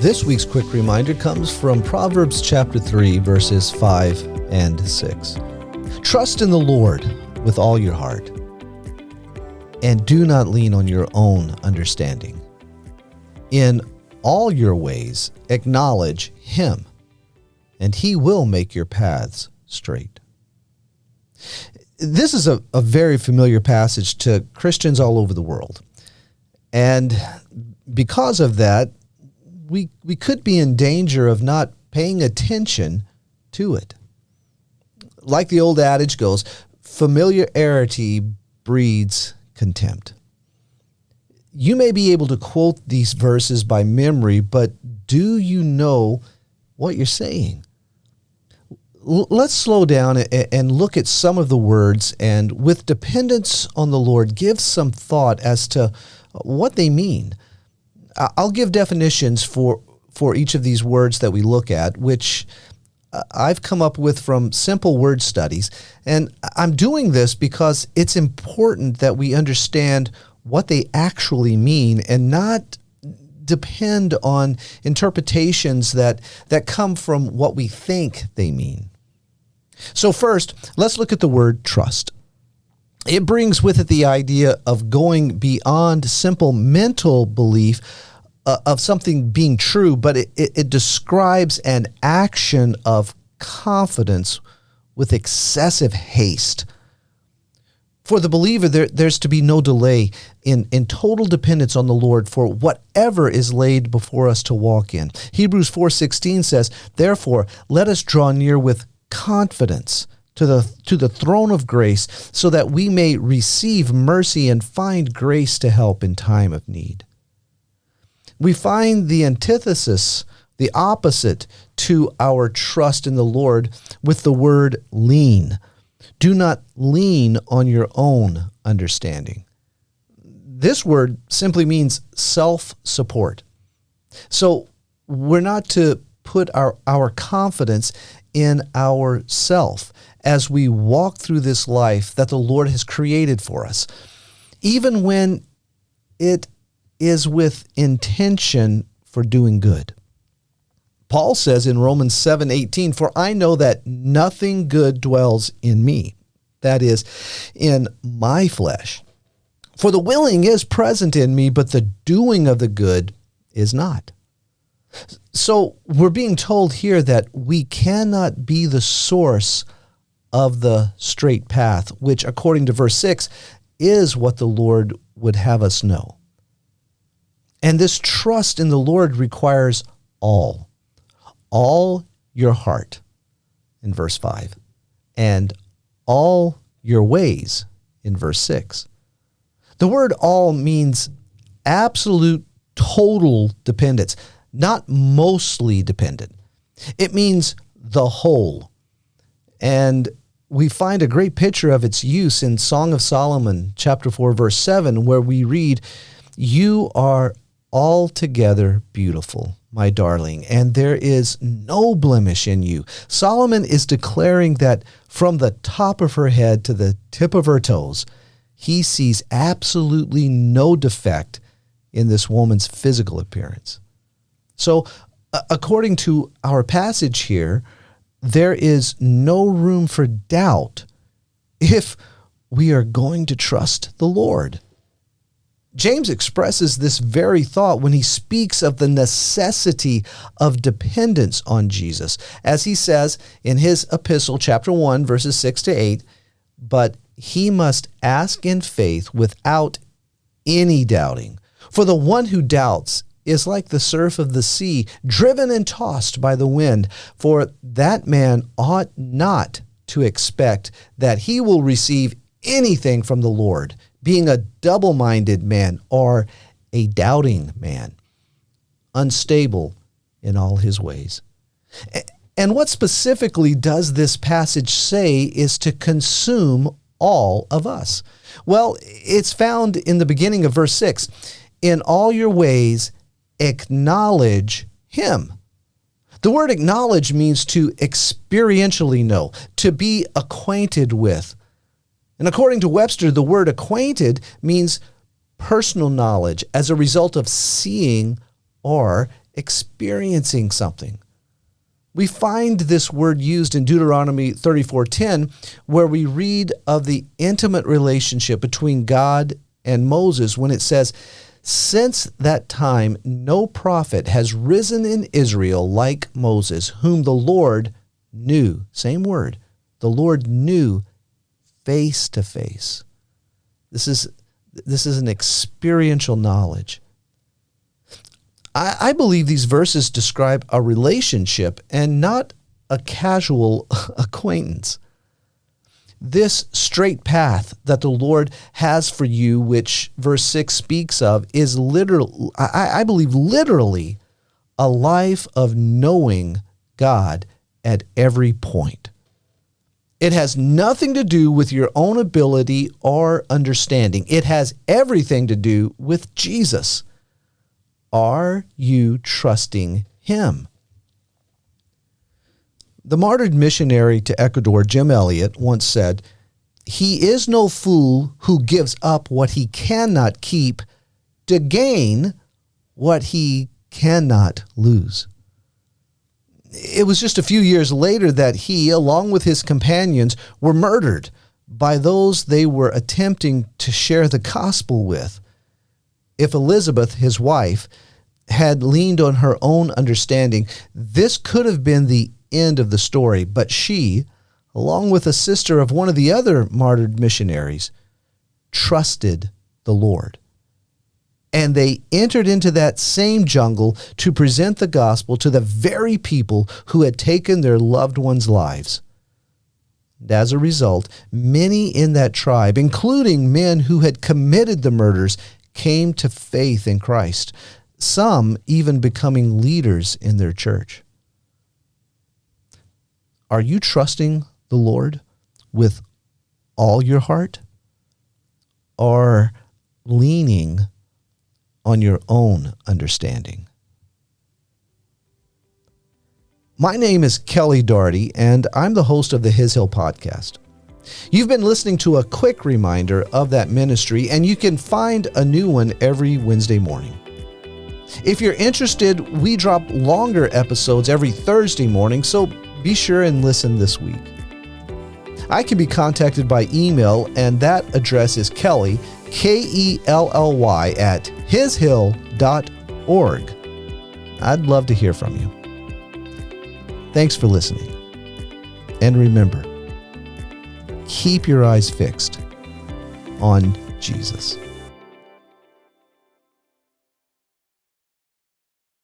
This week's quick reminder comes from Proverbs chapter 3, verses 5 and 6. Trust in the Lord with all your heart, and do not lean on your own understanding. In all your ways acknowledge Him, and He will make your paths straight. This is a very familiar passage to Christians all over the world. And because of that, we could be in danger of not paying attention to it. Like the old adage goes, familiarity breeds contempt. You may be able to quote these verses by memory, but do you know what you're saying? Let's slow down and look at some of the words, and with dependence on the Lord, give some thought as to what they mean. I'll give definitions for each of these words that we look at, which I've come up with from simple word studies. And I'm doing this because it's important that we understand what they actually mean and not depend on interpretations that come from what we think they mean. So first, let's look at the word trust. It brings with it the idea of going beyond simple mental belief of something being true, but it describes an action of confidence with excessive haste. For the believer, there's to be no delay in total dependence on the Lord for whatever is laid before us to walk in. Hebrews 4:16 says, "Therefore, let us draw near with confidence to the throne of grace, so that we may receive mercy and find grace to help in time of need." We find the antithesis, the opposite to our trust in the Lord, with the word lean. Do not lean on your own understanding. This word simply means self-support. So we're not to put our confidence in ourself as we walk through this life that the Lord has created for us, even when it is with intention for doing good. Paul says in Romans 7:18, "For I know that nothing good dwells in me, that is, in my flesh. For the willing is present in me, but the doing of the good is not." So we're being told here that we cannot be the source of the straight path, which, according to verse 6, is what the Lord would have us know. And this trust in the Lord requires all your heart, in verse 5, and all your ways, in verse 6. The word all means absolute, total dependence, not mostly dependent. It means the whole. And we find a great picture of its use in Song of Solomon, chapter 4, verse 7, where we read, "You are altogether beautiful, my darling, and there is no blemish in you." Solomon is declaring that from the top of her head to the tip of her toes, he sees absolutely no defect in this woman's physical appearance. So, according to our passage here, there is no room for doubt if we are going to trust the Lord. James expresses this very thought when he speaks of the necessity of dependence on Jesus, as he says in his epistle, chapter 1, verses 6 to 8, "But he must ask in faith without any doubting. For the one who doubts is like the surf of the sea, driven and tossed by the wind. For that man ought not to expect that he will receive anything from the Lord, being a double-minded man or a doubting man, unstable in all his ways." And what specifically does this passage say is to consume all of us? Well, it's found in the beginning of verse 6. "In all your ways acknowledge Him." The word acknowledge means to experientially know, to be acquainted with. And according to Webster, the word acquainted means personal knowledge as a result of seeing or experiencing something. We find this word used in Deuteronomy 34:10, where we read of the intimate relationship between God and Moses when it says, "Since that time, no prophet has risen in Israel like Moses, whom the Lord knew." Same word. The Lord knew face to face. This is an experiential knowledge. I believe these verses describe a relationship and not a casual acquaintance. This straight path that the Lord has for you, which verse 6 speaks of, is literally, I believe, literally a life of knowing God at every point. It has nothing to do with your own ability or understanding. It has everything to do with Jesus. Are you trusting Him? The martyred missionary to Ecuador, Jim Elliot, once said, "He is no fool who gives up what he cannot keep to gain what he cannot lose." It was just a few years later that he, along with his companions, were murdered by those they were attempting to share the gospel with. If Elizabeth, his wife, had leaned on her own understanding, this could have been the end of the story. But she, along with a sister of one of the other martyred missionaries, trusted the Lord. And they entered into that same jungle to present the gospel to the very people who had taken their loved ones' lives. And as a result, many in that tribe, including men who had committed the murders, came to faith in Christ, some even becoming leaders in their church. Are you trusting the Lord with all your heart, or leaning on your own understanding? My name is Kelly Doherty, and I'm the host of the His Hill podcast. You've been listening to a quick reminder of that ministry, and you can find a new one every Wednesday morning. If you're interested, we drop longer episodes every Thursday morning, so be sure and listen this week. I can be contacted by email, and that address is Kelly, Kelly, at hishill.org. I'd love to hear from you. Thanks for listening. And remember, keep your eyes fixed on Jesus.